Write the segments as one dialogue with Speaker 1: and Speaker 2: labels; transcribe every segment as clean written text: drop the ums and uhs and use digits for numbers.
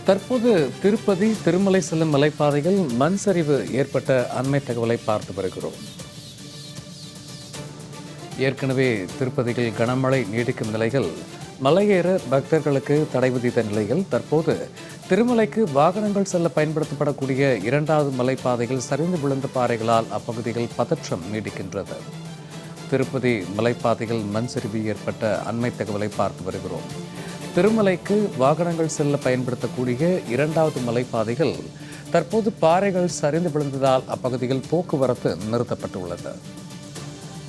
Speaker 1: தற்போது திருப்பதி திருமலை செல்லும் மலைப்பாதையில் மண் சரிவு ஏற்பட்ட அண்மை தகவலை பார்த்து வருகிறோம். ஏற்கனவே திருப்பதியில் கனமழை நீடிக்கும் நிலையில் மலையேற பக்தர்களுக்கு தடை விதித்த நிலையில் தற்போது திருமலைக்கு வாகனங்கள் செல்ல பயன்படுத்தப்படக்கூடிய இரண்டாவது மலைப்பாதையில் சரிந்து விழுந்த பாறைகளால் அப்பகுதியில் பதற்றம் நீடிக்கின்றது. திருப்பதி மலைப்பாதையில் மண் சரிவு ஏற்பட்ட அண்மை தகவலை பார்த்து வருகிறோம். திருமலைக்கு வாகனங்கள் செல்ல பயன்படுத்தக்கூடிய இரண்டாவது மலைப்பாதைகள் தற்போது பாறைகள் சரிந்து விழுந்ததால் அப்பகுதியில் போக்குவரத்து நிறுத்தப்பட்டுள்ளது.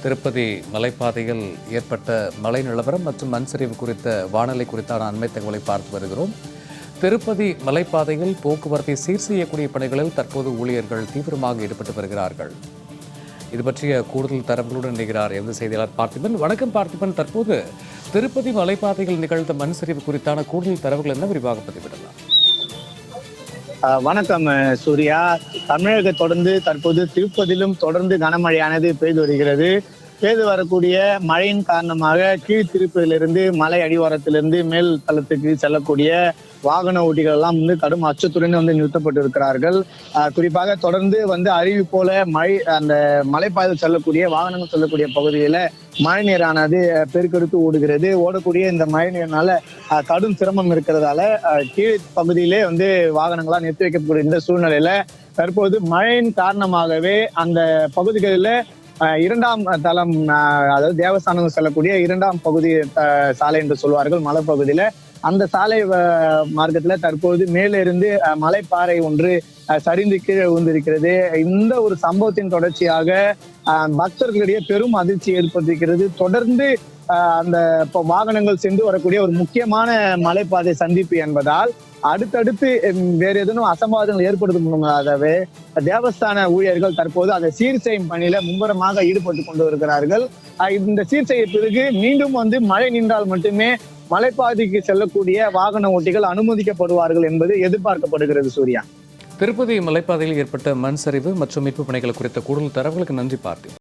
Speaker 1: திருப்பதி மலைப்பாதையில் ஏற்பட்ட மழை நிலவரம் மற்றும் மண் சரிவு குறித்த வானிலை குறித்தான அண்மை தகவலை பார்த்து வருகிறோம். திருப்பதி மலைப்பாதையில் போக்குவரத்தை சீர் செய்யக்கூடிய பணிகளில் தற்போது ஊழியர்கள் தீவிரமாக ஈடுபட்டு வருகிறார்கள். இது பற்றிய கூடுதல் தரவுகளுடன் இணைகிறார் எந்த செய்தியாளர் பார்த்திபன். வணக்கம் பார்த்திபன், தற்போது திருப்பதி மலைப்பாதையில் நிகழ்ந்த மண் சரிவு குறித்தான கூடுதல் தரவுகள் என்ன விரிவாக பதிவிடலாம்?
Speaker 2: வணக்கம் சூர்யா. தமிழக தொடர்ந்து தற்போது திருப்பதியிலும் தொடர்ந்து கனமழையானது பெய்து வருகிறது. பெய்து வரக்கூடிய மழையின் காரணமாக கீழ் திருப்பதியிலிருந்து மலை அடிவாரத்திலிருந்து மேல் தளத்துக்கு செல்லக்கூடிய வாகன ஓட்டிகள் எல்லாம் கடும் அச்சத்துடன் நிறுத்தப்பட்டு இருக்கிறார்கள். குறிப்பாக தொடர்ந்து அருவி போல மழை அந்த மலைப்பாதையில் செல்லக்கூடிய வாகனங்கள் செல்லக்கூடிய பகுதியில மழை நீரானது பெருக்கெடுத்து ஓடுகிறது. ஓடக்கூடிய இந்த மழை நீர்னால கடும் சிரமம் இருக்கிறதால கீழ் பகுதியிலே வாகனங்களா நிறுத்தி வைக்கக்கூடிய இந்த சூழ்நிலையில தற்போது மழையின் காரணமாகவே அந்த பகுதிகளில இரண்டாம் தளம், அதாவது தேவஸ்தானம் செல்லக்கூடிய இரண்டாம் பகுதி சாலை என்று சொல்வார்கள் மலைப்பகுதியில, அந்த சாலை மார்க்கத்துல தற்போது மேலிருந்து மலைப்பாறை ஒன்று சரிந்து கீழே விழுந்திருக்கிறது. இந்த ஒரு சம்பவத்தின் தொடர்ச்சியாக பக்தர்களிடையே பெரும் அதிர்ச்சி ஏற்பட்டிருக்கிறது. தொடர்ந்து அந்த வாகனங்கள் சென்று வரக்கூடிய ஒரு முக்கியமான மலைப்பாதை சந்திப்பு என்பதால் அடுத்தடுத்து வேற எதுவும் அசம்பாவிதங்கள் ஏற்படுத்த முன்னதாகவே தேவஸ்தான ஊழியர்கள் தற்போது அதை சீர் செய்யும் பணியில மும்முரமாக ஈடுபட்டு கொண்டு வருகிறார்கள். இந்த சீர் செய்ய பிறகு மீண்டும் மழை நின்றால் மட்டுமே மலைப்பாதைக்கு செல்லக்கூடிய வாகன ஓட்டிகள் அனுமதிக்கப்படுவார்கள் என்பது எதிர்பார்க்கப்படுகிறது. சூர்யா,
Speaker 1: திருப்பதி மலைப்பாதையில் ஏற்பட்ட மண் சரிவு மற்றும் மீட்பு பணிகள் குறித்த கூடுதல் தரவுகளுக்கு நன்றி பார்த்திபன்.